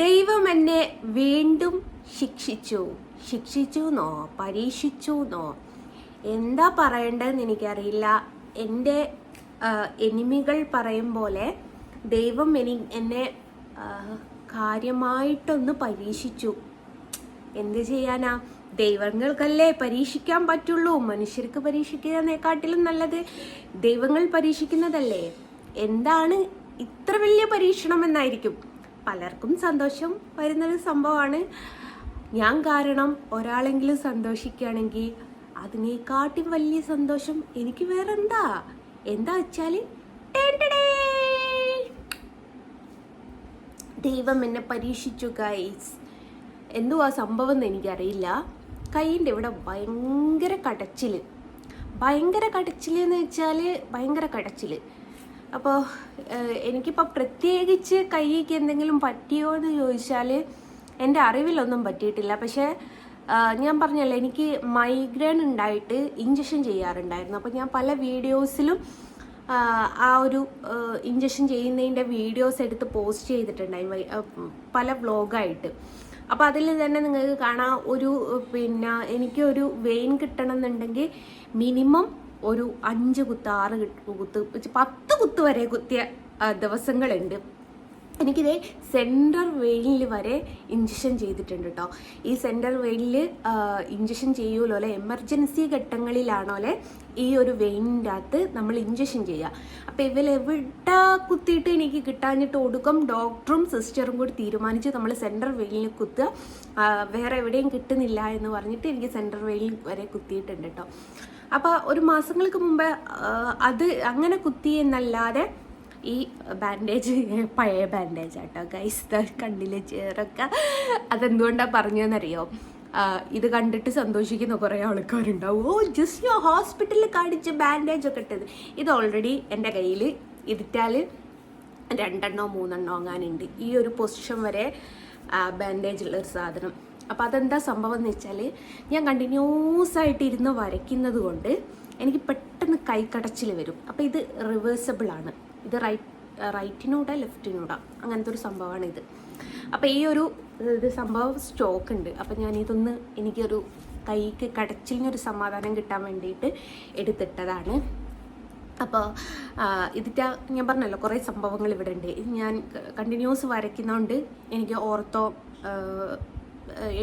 ദൈവം എന്നെ വീണ്ടും ശിക്ഷിച്ചുന്നോ പരീക്ഷിച്ചുന്നോ എന്താ പറയേണ്ടതെന്ന് എനിക്കറിയില്ല. എൻ്റെ എനിമികൾ പറയും പോലെ ദൈവം എന്നെ കാര്യമായിട്ടൊന്ന് പരീക്ഷിച്ചു. എന്ത് ചെയ്യാനാ? ദൈവങ്ങൾക്കല്ലേ പരീക്ഷിക്കാൻ പറ്റുള്ളൂ. മനുഷ്യർക്ക് പരീക്ഷിക്കുന്നതിനെക്കാട്ടിലും നല്ലത് ദൈവങ്ങൾ പരീക്ഷിക്കുന്നതല്ലേ. എന്താണ് ഇത്ര വലിയ പരീക്ഷണം എന്നായിരിക്കും പലർക്കും സന്തോഷം വരുന്നൊരു സംഭവമാണ്. ഞാൻ കാരണം ഒരാളെങ്കിലും സന്തോഷിക്കുകയാണെങ്കിൽ അതിനേക്കാട്ടി വലിയ സന്തോഷം എനിക്ക് വേറെ എന്താ വെച്ചാൽ ദൈവം എന്നെ പരീക്ഷിച്ചു ഗൈസ്. എന്തുവാ സംഭവം എന്ന് എനിക്കറിയില്ല. കൈയിൻ്റെ ഇവിടെ ഭയങ്കര കടച്ചിൽ എന്ന് വെച്ചാൽ ഭയങ്കര കടച്ചിൽ. അപ്പോൾ എനിക്കിപ്പോൾ പ്രത്യേകിച്ച് കൈക്ക് എന്തെങ്കിലും പറ്റിയോ എന്ന് ചോദിച്ചാൽ എൻ്റെ അറിവിലൊന്നും പറ്റിയിട്ടില്ല. പക്ഷേ ഞാൻ പറഞ്ഞല്ലോ, എനിക്ക് മൈഗ്രെയിൻ ഉണ്ടായിട്ട് ഇഞ്ചക്ഷൻ ചെയ്യാറുണ്ടായിരുന്നു. അപ്പോൾ ഞാൻ പല വീഡിയോസിലും ആ ഒരു ഇഞ്ചക്ഷൻ ചെയ്യുന്നതിൻ്റെ വീഡിയോസ് എടുത്ത് പോസ്റ്റ് ചെയ്തിട്ടുണ്ടായി, പല വ്ളോഗായിട്ട്. അപ്പോൾ അതിൽ തന്നെ നിങ്ങൾക്ക് കാണാം, എനിക്കൊരു വെയിൻ കിട്ടണം എന്നുണ്ടെങ്കിൽ മിനിമം ഒരു 5 കുത്ത് 6 കുത്ത് 10 കുത്ത് വരെ കുത്തിയ ദിവസങ്ങളുണ്ട്. എനിക്കിതേ സെൻട്രൽ വെയിനിൽ വരെ ഇഞ്ചക്ഷൻ ചെയ്തിട്ടുണ്ട് കേട്ടോ. ഈ സെൻട്രൽ വെയിനിൽ ഇഞ്ചക്ഷൻ ചെയ്യുമല്ലോ അല്ലെ, എമർജൻസി ഘട്ടങ്ങളിലാണോ ഈ ഒരു വെയിനിൻ്റെ അകത്ത് നമ്മൾ ഇഞ്ചക്ഷൻ ചെയ്യുക. അപ്പോൾ ഇവരെവിടെ കുത്തിയിട്ട് എനിക്ക് കിട്ടാഞ്ഞിട്ട് ഒടുക്കം ഡോക്ടറും സിസ്റ്ററും കൂടി തീരുമാനിച്ച് നമ്മൾ സെൻട്രൽ വെയിനിൽ കുത്തുക, വേറെ എവിടെയും കിട്ടുന്നില്ല എന്ന് പറഞ്ഞിട്ട് എനിക്ക് സെൻട്രൽ വെയിനിൽ വരെ കുത്തിയിട്ടുണ്ട് കേട്ടോ. അപ്പോൾ ഒരു മാസങ്ങൾക്ക് മുമ്പ് അത് അങ്ങനെ കുത്തി എന്നല്ലാതെ ഈ ബാൻഡേജ് പഴയ ബാൻഡേജ് ആട്ടോ ഗൈസ്, കണ്ണിലെ ചേറൊക്കെ. അതെന്തുകൊണ്ടാണ് പറഞ്ഞതെന്നറിയോ? ഇത് കണ്ടിട്ട് സന്തോഷിക്കുന്ന കുറേ ആൾക്കാരുണ്ടാവും. ജസ്റ്റ് ഹോസ്പിറ്റലിൽ കാണിച്ച് ബാൻഡേജ് ഒക്കെ ഇട്ടത്. ഇത് ഓൾറെഡി എൻ്റെ കയ്യിൽ ഇതിട്ടാൽ 2 3 അങ്ങാനുണ്ട്. ഈ ഒരു പൊസിഷൻ വരെ ബാൻഡേജ് ഉള്ളൊരു സാധനം. അപ്പോൾ അതെന്താ സംഭവം എന്ന് വെച്ചാൽ, ഞാൻ കണ്ടിന്യൂസ് ആയിട്ട് ഇരുന്ന് വരയ്ക്കുന്നത് കൊണ്ട് എനിക്ക് പെട്ടെന്ന് കൈക്കടച്ചിൽ വരും. അപ്പോൾ ഇത് റിവേഴ്സബിളാണ്. ഇത് റൈറ്റിനൂടെ ലെഫ്റ്റിനൂടെ അങ്ങനത്തെ ഒരു സംഭവമാണ് ഇത്. അപ്പോൾ ഈ ഒരു സംഭവം സ്റ്റോക്ക് ഉണ്ട്. അപ്പോൾ ഞാനിതൊന്ന് എനിക്കൊരു കൈക്ക് കടച്ചിലിനൊരു സമാധാനം കിട്ടാൻ വേണ്ടിയിട്ട് എടുത്തിട്ടതാണ്. അപ്പോൾ ഇതിൻ്റെ ഞാൻ പറഞ്ഞല്ലോ കുറേ സംഭവങ്ങൾ ഇവിടെ ഉണ്ട്. ഞാൻ കണ്ടിന്യൂസ് വരയ്ക്കുന്നതുകൊണ്ട് എനിക്ക് ഓർത്തോ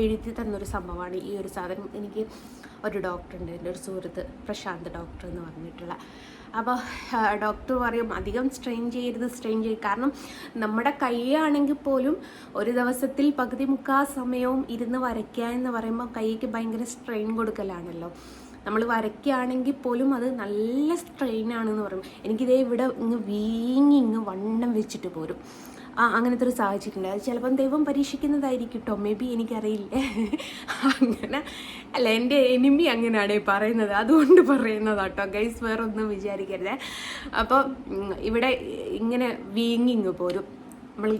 എഴുതി തന്നൊരു സംഭവമാണ് ഈ ഒരു സാധനം. എനിക്ക് ഒരു ഡോക്ടറുണ്ട്, എൻ്റെ ഒരു സുഹൃത്ത് പ്രശാന്ത് ഡോക്ടർ എന്ന് പറഞ്ഞിട്ടുള്ള. അപ്പോൾ ഡോക്ടർ പറയും അധികം സ്ട്രെയിൻ ചെയ്യരുത്. കാരണം നമ്മുടെ കൈയാണെങ്കിൽ പോലും ഒരു ദിവസത്തിൽ പകുതി മുക്കാൽ സമയവും ഇരുന്ന് വരയ്ക്കുക എന്ന് പറയുമ്പോൾ കൈക്ക് ഭയങ്കര സ്ട്രെയിൻ കൊടുക്കലാണല്ലോ. നമ്മൾ വരയ്ക്കുകയാണെങ്കിൽ പോലും അത് നല്ല സ്ട്രെയിനാണെന്ന് പറയും. എനിക്കിതേ ഇവിടെ ഇങ്ങ് വണ്ണം വെച്ചിട്ട് പോരും. അങ്ങനത്തെ ഒരു സാഹചര്യം ഉണ്ട്. അത് ചിലപ്പം ദൈവം പരീക്ഷിക്കുന്നതായിരിക്കും കേട്ടോ, മേ ബി, എനിക്കറിയില്ലേ. അങ്ങനെ അല്ല, എൻ്റെ എനിമി അങ്ങനെയാണ് പറയുന്നത്, അതുകൊണ്ട് പറയുന്നതാട്ടോ ഗൈസ്, വേറെ ഒന്നും വിചാരിക്കരുത്. അപ്പോൾ ഇവിടെ ഇങ്ങനെ വീങ്ങിങ് പോരും. നമ്മൾ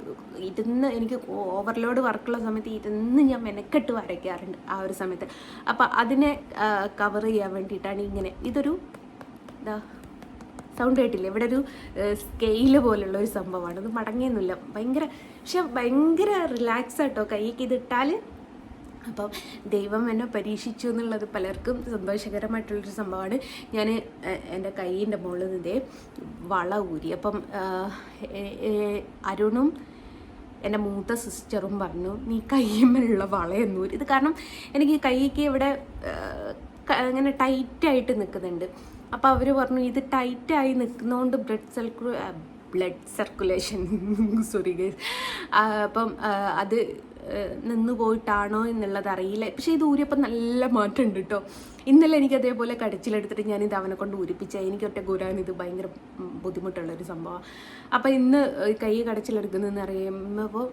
എനിക്ക് ഓവർലോഡ് വർക്കുള്ള സമയത്ത് ഞാൻ മെനക്കെട്ട് വരയ്ക്കാറുണ്ട് ആ ഒരു സമയത്ത്. അപ്പോൾ അതിനെ കവർ ചെയ്യാൻ വേണ്ടിയിട്ടാണ് ഇങ്ങനെ. ഇതൊരു സൗണ്ട് കേട്ടില്ല, ഇവിടെ ഒരു സ്കെയില് പോലുള്ള ഒരു സംഭവമാണ്. ഇത് മടങ്ങിയൊന്നുമില്ല, ഭയങ്കര റിലാക്സ് ആട്ടോ കൈക്ക് ഇതിട്ടാൽ. അപ്പം ദൈവം എന്നെ പരീക്ഷിച്ചു എന്നുള്ളത് പലർക്കും സന്തോഷകരമായിട്ടുള്ളൊരു സംഭവമാണ്. ഞാൻ എൻ്റെ കൈയിൻ്റെ മുകളിൽ നിന്നേ വള ഊരി. അപ്പം അരുണും എൻ്റെ മൂത്ത സിസ്റ്ററും പറഞ്ഞു, നീ കൈയിന്മേലുള്ള വളയൊന്നൂരി. ഇത് കാരണം എനിക്ക് കൈക്ക് ഇവിടെ അങ്ങനെ ടൈറ്റായിട്ട് നിൽക്കുന്നുണ്ട്. അപ്പോൾ അവർ പറഞ്ഞു ഇത് ടൈറ്റായി നിൽക്കുന്നതുകൊണ്ട് ബ്ലഡ് സർക്കുലേഷൻ സോറി ഗൈസ്, അപ്പം അത് നിന്ന് പോയിട്ടാണോ എന്നുള്ളത് അറിയില്ല. പക്ഷേ ഇത് ഊരിയപ്പോൾ നല്ല മാറ്റമുണ്ട് കേട്ടോ. ഇന്നലെ എനിക്ക് അതേപോലെ കടച്ചിലെടുത്തിട്ട് ഞാനിത് അവനെ കൊണ്ട് ഊരിപ്പിച്ച. എനിക്ക് ഒറ്റ ഊരാൻ ഇത് ഭയങ്കര ബുദ്ധിമുട്ടുള്ളൊരു സംഭവമാണ്. അപ്പോൾ ഇന്ന് കൈ കടച്ചിലെടുക്കുന്നതെന്ന് അറിയുമ്പോൾ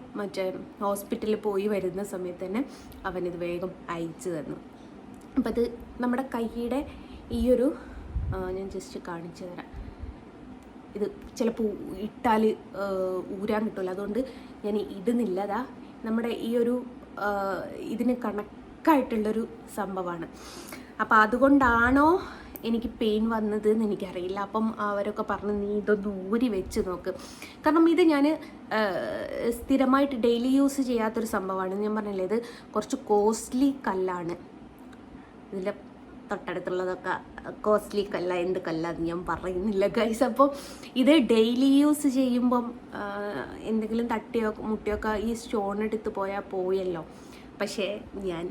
ഹോസ്പിറ്റലിൽ പോയി വരുന്ന സമയത്ത് തന്നെ അവനിത് വേഗം അയച്ചു തന്നു. അപ്പം അത് നമ്മുടെ കൈയുടെ ഈയൊരു ഞാൻ ജസ്റ്റ് കാണിച്ചു തരാം. ഇത് ചിലപ്പോൾ ഇട്ടാൽ ഊരാൻ കിട്ടില്ല, അതുകൊണ്ട് ഞാൻ ഇടുന്നില്ലതാ. നമ്മുടെ ഈ ഒരു ഇതിന് കണക്കായിട്ടുള്ളൊരു സംഭവമാണ്. അപ്പോൾ അതുകൊണ്ടാണോ എനിക്ക് പെയിൻ വന്നത് എന്ന് എനിക്കറിയില്ല. അപ്പം അവരൊക്കെ പറഞ്ഞു നീ ഇതൊന്ന് ഊരി വെച്ച് നോക്ക്. കാരണം ഇത് ഞാൻ സ്ഥിരമായിട്ട് ഡെയിലി യൂസ് ചെയ്യാത്തൊരു സംഭവമാണ്. ഞാൻ പറഞ്ഞില്ലേ ഇത് കുറച്ച് കോസ്റ്റ്ലി കല്ലാണ്. ഇതിൻ്റെ തൊട്ടടുത്തുള്ളതൊക്കെ കോസ്റ്റ്ലി കല്ല, എന്ത് കല്ലാന്ന് ഞാൻ പറയുന്നില്ല ഗൈസ്. അപ്പോൾ ഇത് ഡെയിലി യൂസ് ചെയ്യുമ്പം എന്തെങ്കിലും തട്ടിയോ മുട്ടിയൊക്കെ ഈ സ്റ്റോൺ എടുത്ത് പോയാൽ പോയല്ലോ. പക്ഷേ ഞാൻ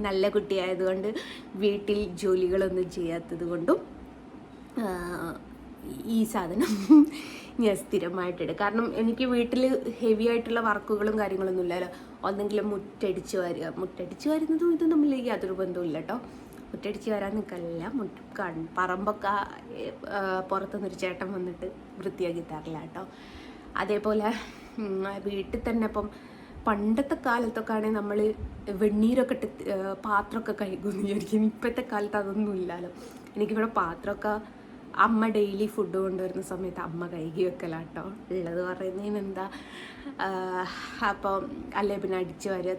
നല്ല കുട്ടിയായതുകൊണ്ട് വീട്ടിൽ ജോലികളൊന്നും ചെയ്യാത്തത് കൊണ്ടും ഈ സാധനം ഞാൻ സ്ഥിരമായിട്ടിടും. കാരണം എനിക്ക് വീട്ടിൽ ഹെവി ആയിട്ടുള്ള വർക്കുകളും കാര്യങ്ങളൊന്നും ഇല്ലല്ലോ. ഒന്നെങ്കിലും മുറ്റടിച്ച് വരുന്നതും ഇതും തമ്മിൽ യാതൊരു ബന്ധവും ഇല്ല കേട്ടോ. മുറ്റടിച്ച് വരാൻ നിൽക്കല്ല, പറമ്പൊക്കെ പുറത്തുനിന്നൊരു ചേട്ടൻ വന്നിട്ട് വൃത്തിയാക്കി തരില്ല കേട്ടോ. അതേപോലെ വീട്ടിൽ തന്നെ ഇപ്പം പണ്ടത്തെ കാലത്തൊക്കെ ആണെങ്കിൽ നമ്മൾ വെണ്ണീരൊക്കെ ഇട്ട് പാത്രമൊക്കെ കഴുകുമെന്ന് വിചാരിക്കും. ഇപ്പോഴത്തെ കാലത്ത് അതൊന്നും ഇല്ലല്ലോ. എനിക്കിവിടെ പാത്രമൊക്കെ അമ്മ ഡെയിലി ഫുഡ് കൊണ്ടുവരുന്ന സമയത്ത് അമ്മ കഴുകി വെക്കലാട്ടോ ഉള്ളത്. പറയുന്നതിന് എന്താ, അപ്പം അല്ലേ പിന്നെ അടിച്ച് വരിക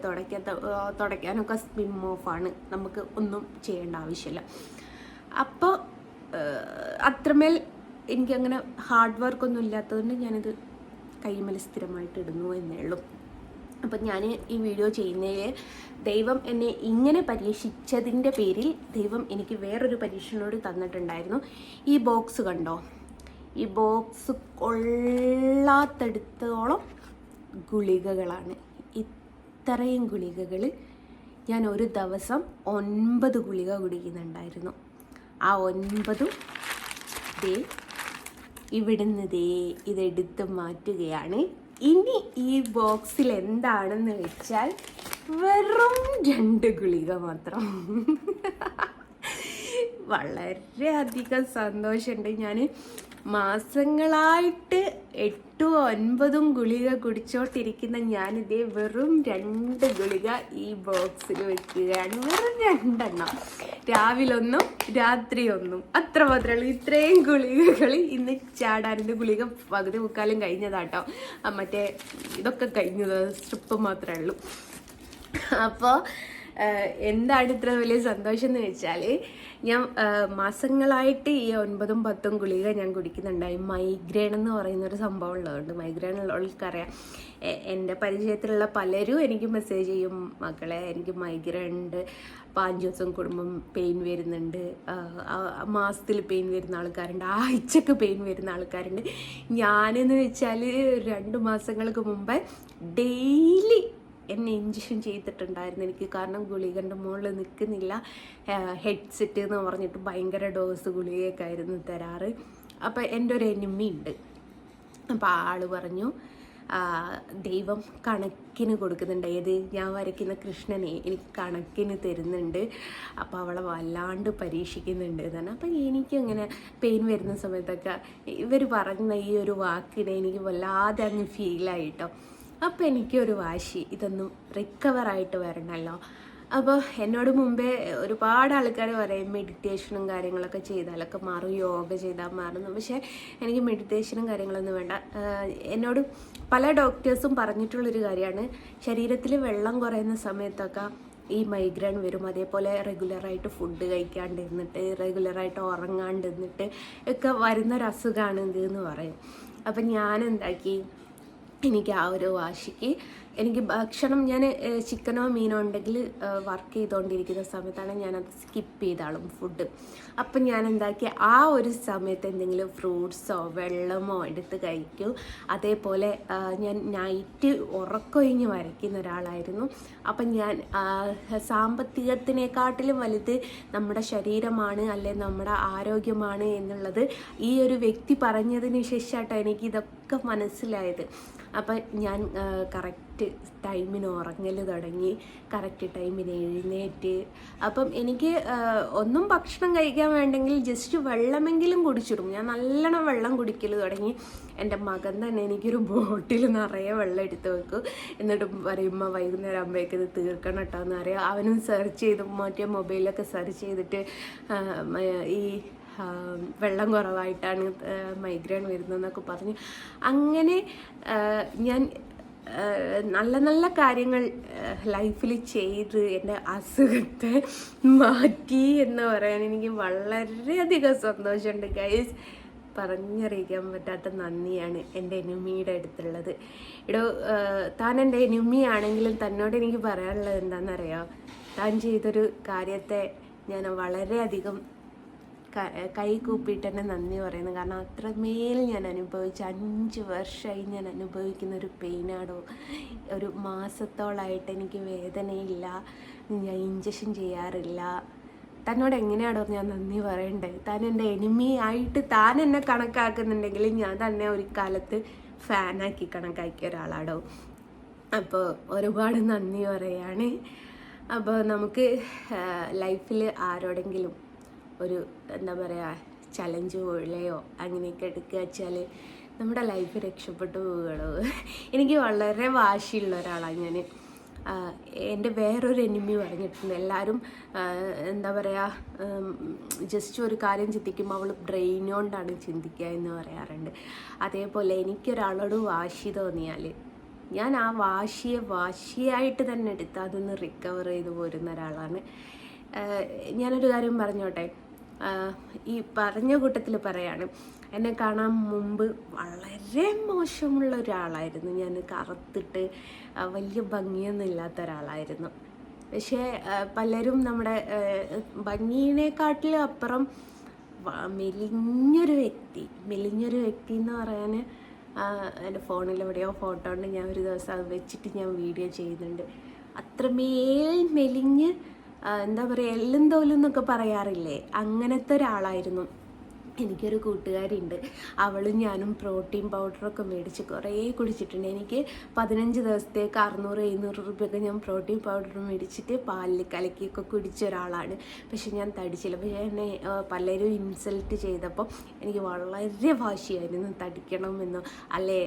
തുടയ്ക്കാനൊക്കെ സ്പിം ഓഫാണ്, നമുക്ക് ഒന്നും ചെയ്യേണ്ട ആവശ്യമില്ല. അപ്പോൾ അത്രമേൽ എനിക്കങ്ങനെ ഹാർഡ് വർക്കൊന്നും ഇല്ലാത്തതുകൊണ്ട് ഞാനിത് കൈമേൽ സ്ഥിരമായിട്ട് ഇടുന്നു എന്നേ ഉള്ളൂ. അപ്പം ഞാൻ ഈ വീഡിയോ ചെയ്യുന്നതിൽ ദൈവം എന്നെ ഇങ്ങനെ പരീക്ഷിച്ചതിൻ്റെ പേരിൽ ദൈവം എനിക്ക് വേറൊരു പരീക്ഷണോട് തന്നിട്ടുണ്ടായിരുന്നു. ഈ ബോക്സ് കണ്ടോ, ഈ ബോക്സ് കൊള്ളാത്തടുത്തോളം ഗുളികകളാണ്. ഇത്രയും ഗുളികകൾ ഞാൻ ഒരു ദിവസം 9 ഗുളിക കുടിക്കുന്നുണ്ടായിരുന്നു. ആ 9 ഇവിടുന്ന് ഇതെടുത്ത് മാറ്റുകയാണ്. ഇനി ഈ ബോക്സിൽ എന്താണെന്ന് വെച്ചാൽ വെറും 2 ഗുളിക മാത്രം. വളരെയധികം സന്തോഷമുണ്ട്. ഞാൻ മാസങ്ങളായിട്ട് 8-9 ഗുളിക കുടിച്ചോണ്ടിരിക്കുന്ന ഞാനിതേ വെറും 2 ഗുളിക ഈ ബോക്സിൽ വെക്കുകയാണ്. വെറും 2 എണ്ണം, രാവിലെ 1 രാത്രി 1, അത്ര മാത്രമേ ഉള്ളൂ. ഇത്രയും ഗുളികകൾ ഇന്ന് ചാടാനിൻ്റെ ഗുളിക പകുതി മുക്കാലും കഴിഞ്ഞതാട്ടോ. മറ്റേ ഇതൊക്കെ കഴിഞ്ഞത് സ്ട്രിപ്പ് മാത്രമേ ഉള്ളൂ. അപ്പോൾ എന്താണ് ഇത്ര വലിയ സന്തോഷം എന്ന് വെച്ചാൽ ഞാൻ മാസങ്ങളായിട്ട് ഈ 9-10 ഗുളിക ഞാൻ കുടിക്കുന്നുണ്ടായി. മൈഗ്രെയിൻ എന്ന് പറയുന്നൊരു സംഭവം ഉള്ളതുകൊണ്ട്, മൈഗ്രെയിൻ ഉള്ളവർക്കറിയാം. എൻ്റെ പരിചയത്തിലുള്ള പലരും എനിക്ക് മെസ്സേജ് ചെയ്യും, മക്കളെ എനിക്ക് മൈഗ്രെയിൻ ഉണ്ട്, 5 ദിവസം കൂടുമ്പം പെയിൻ വരുന്നുണ്ട്, മാസത്തിൽ പെയിൻ വരുന്ന ആൾക്കാരുണ്ട്, ആഴ്ചക്ക് പെയിൻ വരുന്ന ആൾക്കാരുണ്ട്. ഞാനെന്ന് വെച്ചാൽ 2 മാസങ്ങൾക്ക് മുമ്പേ ഡെയിലി എന്നെ ഇഞ്ചക്ഷൻ ചെയ്തിട്ടുണ്ടായിരുന്നു എനിക്ക്. കാരണം ഗുളികൻ്റെ മുകളിൽ നിൽക്കുന്നില്ല, ഹെഡ്സെറ്റ് എന്ന് പറഞ്ഞിട്ട് ഭയങ്കര ഡോസ് ഗുളികയൊക്കെ ആയിരുന്നു തരാറ്. അപ്പോൾ എൻ്റെ ഒരു എനിമി ഉണ്ട്. അപ്പോൾ ആൾ പറഞ്ഞു ദൈവം കണക്കിന് കൊടുക്കുന്നുണ്ട്, ഏത് ഞാൻ വരയ്ക്കുന്ന കൃഷ്ണനെ എനിക്ക് കണക്കിന് തരുന്നുണ്ട്, അപ്പോൾ അവളെ വല്ലാണ്ട് പരീക്ഷിക്കുന്നുണ്ട് എന്നാണ്. അപ്പം എനിക്കങ്ങനെ പെയിൻ വരുന്ന സമയത്തൊക്കെ ഇവർ പറയുന്ന ഈ ഒരു വാക്കിനെ എനിക്ക് വല്ലാതെ അങ്ങ് ഫീലായിട്ടോ. അപ്പോൾ എനിക്കൊരു വാശി, ഇതൊന്നും റിക്കവറായിട്ട് വരണമല്ലോ. അപ്പോൾ എന്നോട് മുമ്പേ ഒരുപാട് ആൾക്കാർ പറയും മെഡിറ്റേഷനും കാര്യങ്ങളൊക്കെ ചെയ്താലൊക്കെ മാറും, യോഗ ചെയ്താൽ മാറുന്നു. പക്ഷേ എനിക്ക് മെഡിറ്റേഷനും കാര്യങ്ങളൊന്നും വേണ്ട. എന്നോട് പല ഡോക്ടേഴ്സും പറഞ്ഞിട്ടുള്ളൊരു കാര്യമാണ്, ശരീരത്തിൽ വെള്ളം കുറയുന്ന സമയത്തൊക്കെ ഈ മൈഗ്രെയിൻ വരും. അതേപോലെ റെഗുലറായിട്ട് ഫുഡ് കഴിക്കാണ്ടിരുന്നിട്ട്, റെഗുലറായിട്ട് ഉറങ്ങാണ്ടിരുന്നിട്ട് ഒക്കെ വരുന്നൊരു അസുഖമാണ് ഇതെന്ന് പറയും. അപ്പം ഞാൻ എന്താക്കി, എനിക്ക് ആ ഒരു വാശിക്ക് എനിക്ക് ഭക്ഷണം, ഞാൻ ചിക്കനോ മീനോ ഉണ്ടെങ്കിൽ വർക്ക് ചെയ്തുകൊണ്ടിരിക്കുന്ന സമയത്താണ് ഞാനത് സ്കിപ്പ് ചെയ്താളും ഫുഡ്. അപ്പം ഞാൻ എന്താക്കി, ആ ഒരു സമയത്ത് എന്തെങ്കിലും ഫ്രൂട്ട്സോ വെള്ളമോ എടുത്ത് കഴിക്കും. അതേപോലെ ഞാൻ നൈറ്റ് ഉറക്കൊഴിഞ്ഞ് വരയ്ക്കുന്ന ഒരാളായിരുന്നു. അപ്പം ഞാൻ സാമ്പത്തികത്തിനെക്കാട്ടിലും വലുത് നമ്മുടെ ശരീരമാണ്, അല്ലെ നമ്മുടെ ആരോഗ്യമാണ് എന്നുള്ളത് ഈ ഒരു വ്യക്തി പറഞ്ഞതിന് ശേഷമായിട്ടോ എനിക്കിതൊക്കെ മനസ്സിലായത്. അപ്പം ഞാൻ കറക്റ്റ് ടൈമിന് ഉറങ്ങൽ തുടങ്ങി, കറക്റ്റ് ടൈമിന് എഴുന്നേറ്റ്. അപ്പം എനിക്ക് ഒന്നും ഭക്ഷണം കഴിക്കാൻ വേണ്ടെങ്കിൽ ജസ്റ്റ് വെള്ളമെങ്കിലും കുടിച്ചിടും. ഞാൻ നല്ലോണം വെള്ളം കുടിക്കൽ തുടങ്ങി. എൻ്റെ മകൻ തന്നെ എനിക്കൊരു ബോട്ടിൽ നിറയെ വെള്ളം എടുത്ത് വെക്കും. എന്നിട്ട് പറയുമ്പോൾ വൈകുന്നേരം ആകുമ്പോഴേക്ക് ഇത് തീർക്കണം കേട്ടോ എന്ന് അറിയാം. അവനും സെർച്ച് ചെയ്ത് മറ്റേ മൊബൈലൊക്കെ സെർച്ച് ചെയ്തിട്ട് ഈ വെള്ളം കുറവായിട്ടാണ് മൈഗ്രെയിൻ വരുന്നതെന്നൊക്കെ പറഞ്ഞ് അങ്ങനെ ഞാൻ നല്ല നല്ല കാര്യങ്ങൾ ലൈഫിൽ ചെയ്ത് എൻ്റെ അസുഖത്തെ മാറ്റി എന്ന് പറയാൻ എനിക്ക് വളരെയധികം സന്തോഷമുണ്ട് ഗൈസ്. പറഞ്ഞറിയിക്കാൻ പറ്റാത്ത നന്ദിയാണ് എൻ്റെ എനിമിയുടെ അടുത്തുള്ളത്. ഇടോ താൻ എൻ്റെ എനിമിയാണെങ്കിലും തന്നോട് എനിക്ക് പറയാനുള്ളത് എന്താണെന്നറിയാം, താൻ ചെയ്തൊരു കാര്യത്തെ ഞാൻ വളരെയധികം കൈ കൂപ്പിയിട്ട് തന്നെ നന്ദി പറയുന്നു. കാരണം അത്രമേൽ ഞാൻ അനുഭവിച്ച 5 വർഷമായി ഞാൻ അനുഭവിക്കുന്ന ഒരു പെയിനാടോ. ഒരു മാസത്തോളമായിട്ട് എനിക്ക് വേദനയില്ല, ഞാൻ ഇഞ്ചക്ഷൻ ചെയ്യാറില്ല. തന്നോട് എങ്ങനെയാണോ ഞാൻ നന്ദി പറയണ്ടേ? താൻ എൻ്റെ എനിമി ആയിട്ട് താൻ എന്നെ കണക്കാക്കുന്നുണ്ടെങ്കിൽ ഞാൻ തന്നെ ഒരു കാലത്ത് ഫാനാക്കി കണക്കാക്കിയ ഒരാളാടോ. അപ്പോൾ ഒരുപാട് നന്ദി പറയാണ്. അപ്പോൾ നമുക്ക് ലൈഫിൽ ആരോടെങ്കിലും ഒരു എന്താ പറയുക ചലഞ്ച് പോലെയോ അങ്ങനെയൊക്കെ എടുക്കുക വെച്ചാൽ നമ്മുടെ ലൈഫ് രക്ഷപ്പെട്ടു പോവുകയുള്ളൂ. എനിക്ക് വളരെ വാശിയുള്ള ഒരാളാണ് ഞാൻ. എൻ്റെ വേറൊരു എനിമി പറഞ്ഞിട്ടുണ്ട്, എല്ലാവരും എന്താ പറയുക ജസ്റ്റ് ഒരു കാര്യം ചിന്തിക്കുമ്പോൾ അവൾ ബ്രെയിൻ കൊണ്ടാണ് ചിന്തിക്കുക എന്ന് പറയാറുണ്ട്. അതേപോലെ എനിക്കൊരാളോട് വാശി തോന്നിയാൽ ഞാൻ ആ വാശിയായിട്ട് തന്നെ എടുത്ത് അതൊന്ന് റിക്കവർ ചെയ്ത് പോരുന്ന ഒരാളാണ്. ഞാനൊരു കാര്യം പറഞ്ഞോട്ടെ, ഈ പറഞ്ഞ കൂട്ടത്തിൽ പറയാണ്, എന്നെ കാണാൻ മുമ്പ് വളരെ മോശമുള്ള ഒരാളായിരുന്നു ഞാൻ. കറുത്തിട്ട് വലിയ ഭംഗിയൊന്നും ഇല്ലാത്ത ഒരാളായിരുന്നു. പക്ഷേ പലരും നമ്മുടെ ഭംഗിയിനെക്കാട്ടിലും അപ്പുറം മെലിഞ്ഞൊരു വ്യക്തി എന്ന് പറയാൻ എൻ്റെ ഫോണിൽ എവിടെയോ ഫോട്ടോ ഉണ്ട്, ഞാൻ ഒരു ദിവസം അത് വെച്ചിട്ട് ഞാൻ വീഡിയോ ചെയ്യുന്നുണ്ട്. അത്രമേൽ മെലിഞ്ഞ് എന്താ പറയുക എല്ലും തോലും എന്നൊക്കെ പറയാറില്ലേ, അങ്ങനത്തെ ഒരാളായിരുന്നു. എനിക്കൊരു കൂട്ടുകാരിയുണ്ട്, അവളും ഞാനും പ്രോട്ടീൻ പൗഡറൊക്കെ മേടിച്ച് കുറേ കുടിച്ചിട്ടുണ്ട്. എനിക്ക് 15 ദിവസത്തേക്ക് 600-700 രൂപയൊക്കെ ഞാൻ പ്രോട്ടീൻ പൗഡർ മേടിച്ചിട്ട് പാലിൽ കലക്കിയൊക്കെ കുടിച്ച ഒരാളാണ്. പക്ഷെ ഞാൻ തടിച്ചില്ല. പക്ഷേ എന്നെ പലരും ഇൻസൾട്ട് ചെയ്തപ്പോൾ എനിക്ക് വളരെ വാശിയായിരുന്നു, തടിക്കണമെന്നോ അല്ലേ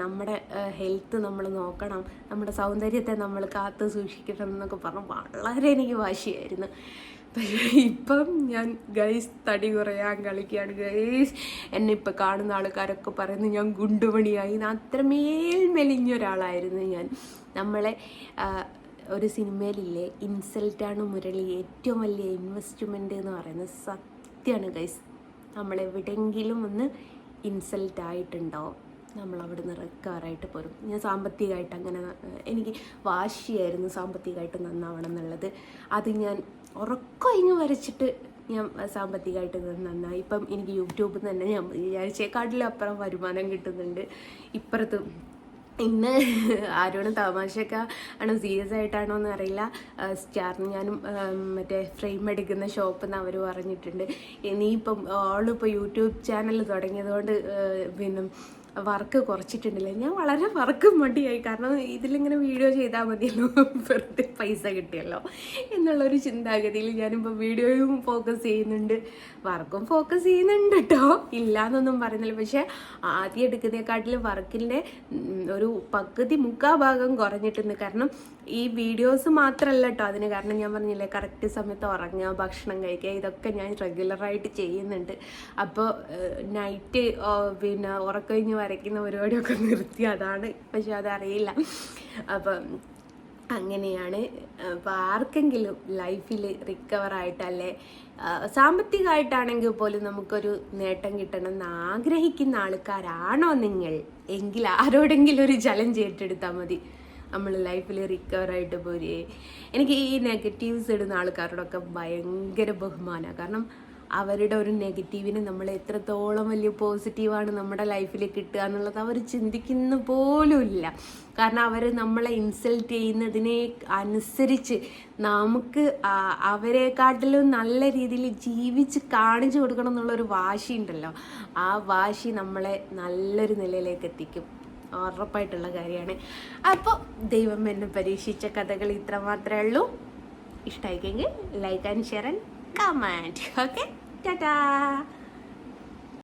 നമ്മുടെ ഹെൽത്ത് നമ്മൾ നോക്കണം, നമ്മുടെ സൗന്ദര്യത്തെ നമ്മൾ കാത്തു സൂക്ഷിക്കണം എന്നൊക്കെ പറഞ്ഞ് വളരെ എനിക്ക് വാശിയായിരുന്നു. പക്ഷേ ഇപ്പം ഞാൻ ഗൈസ് തടി കുറയാൻ കളിക്കുകയാണ് ഗൈസ്. എന്നെ ഇപ്പം കാണുന്ന ആൾക്കാരൊക്കെ പറയുന്നത് ഞാൻ ഗുണ്ടുമണിയായി. അത്രമേൽ മെലിഞ്ഞൊരാളായിരുന്നു ഞാൻ. നമ്മളെ ഒരു സിനിമയിലില്ലേ ഇൻസൾട്ടാണ് മുരളി, ഏറ്റവും വലിയ ഇൻവെസ്റ്റ്മെൻറ്റ് എന്ന് പറയുന്നത് സത്യമാണ് ഗൈസ്. നമ്മളെവിടെയെങ്കിലും ഒന്ന് ഇൻസൾട്ട് ആയിട്ടുണ്ടോ നമ്മൾ അവിടെ നിന്ന് റിക്കവറായിട്ട് പോരും. ഞാൻ സാമ്പത്തികമായിട്ട് അങ്ങനെ എനിക്ക് വാശിയായിരുന്നു സാമ്പത്തികമായിട്ട് നന്നാവണം എന്നുള്ളത്. അത് ഞാൻ ഉറക്കൊഴിഞ്ഞ് വരച്ചിട്ട് ഞാൻ സാമ്പത്തികമായിട്ട് നന്നായി. ഇപ്പം എനിക്ക് യൂട്യൂബിൽ നിന്ന് തന്നെ ഞാൻ വിചാരിച്ചേക്കാട്ടിലും അപ്പുറം വരുമാനം കിട്ടുന്നുണ്ട്. ഇപ്പുറത്തും ഇന്ന് ആരോടും തമാശയൊക്കെ ആണോ സീരിയസ് ആയിട്ടാണോ എന്ന് അറിയില്ല, സ്റ്റാറിന് ഞാനും മറ്റേ ഫ്രെയിം എടുക്കുന്ന ഷോപ്പിൽ നിന്ന് അവർ പറഞ്ഞിട്ടുണ്ട്, നീ ഇപ്പം ആളിപ്പോൾ യൂട്യൂബ് ചാനൽ തുടങ്ങിയതുകൊണ്ട് പിന്നെ വർക്ക് കുറച്ചിട്ടുണ്ടല്ലേ. ഞാൻ വളരെ വർക്ക് മടിയായി, കാരണം ഇതിലിങ്ങനെ വീഡിയോ ചെയ്താൽ മതിയല്ലോ, വെറുതെ പൈസ കിട്ടിയല്ലോ എന്നുള്ളൊരു ചിന്താഗതിയിൽ ഞാനിപ്പോൾ വീഡിയോയും ഫോക്കസ് ചെയ്യുന്നുണ്ട്, വർക്കും ഫോക്കസ് ചെയ്യുന്നുണ്ട് കേട്ടോ, ഇല്ലയെന്നൊന്നും പറയുന്നില്ല. പക്ഷേ ആദ്യം എടുക്കുന്നതിനെക്കാട്ടിലും വർക്കിൻ്റെ ഒരു പകുതി 3/4 ഭാഗം കുറഞ്ഞിട്ടുണ്ട്. കാരണം ഈ വീഡിയോസ് മാത്രമല്ല കേട്ടോ അതിന് കാരണം, ഞാൻ പറഞ്ഞില്ലേ കറക്റ്റ് സമയത്ത് ഉറങ്ങുക, ഭക്ഷണം കഴിക്കുക, ഇതൊക്കെ ഞാൻ റെഗുലറായിട്ട് ചെയ്യുന്നുണ്ട്. അപ്പോൾ നൈറ്റ് പിന്നെ ഉറക്കഴിഞ്ഞ് വരയ്ക്കുന്ന പരിപാടിയൊക്കെ നിർത്തി, അതാണ്. പക്ഷെ അതറിയില്ല. അപ്പം അങ്ങനെയാണ്. അപ്പോൾ ആർക്കെങ്കിലും ലൈഫിൽ റിക്കവറായിട്ടല്ലേ സാമ്പത്തികമായിട്ടാണെങ്കിൽ പോലും നമുക്കൊരു നേട്ടം കിട്ടണം എന്ന് ആഗ്രഹിക്കുന്ന ആൾക്കാരാണോ നിങ്ങൾ എങ്കിൽ ആരോടെങ്കിലും ഒരു ചലഞ്ച് ഏറ്റെടുത്താൽ മതി, നമ്മൾ ലൈഫിൽ റിക്കവറായിട്ട് പോരേ. എനിക്ക് ഈ നെഗറ്റീവ്സ് ഇടുന്ന ആൾക്കാരോടൊക്കെ ഭയങ്കര ബഹുമാനമാണ്. കാരണം അവരുടെ ഒരു നെഗറ്റീവിന് നമ്മൾ എത്രത്തോളം വലിയ പോസിറ്റീവാണ് നമ്മുടെ ലൈഫിൽ കിട്ടുക എന്നുള്ളത് അവർ ചിന്തിക്കുന്ന പോലുമില്ല. കാരണം അവർ നമ്മളെ ഇൻസൾട്ട് ചെയ്യുന്നതിനെ അനുസരിച്ച് നമുക്ക് അവരെക്കാട്ടിലും നല്ല രീതിയിൽ ജീവിച്ച് കാണിച്ചു കൊടുക്കണം എന്നുള്ളൊരു വാശി ഉണ്ടല്ലോ, ആ വാശി നമ്മളെ നല്ലൊരു നിലയിലേക്ക് എത്തിക്കും, ഉറപ്പായിട്ടുള്ള കാര്യമാണ്. അപ്പോൾ ദൈവം എന്നെ പരീക്ഷിച്ച കഥകൾ ഇത്ര മാത്രമേ ഉള്ളൂ. ഇഷ്ടമായിക്കെങ്കിൽ like and share and comment. Okay, Tata.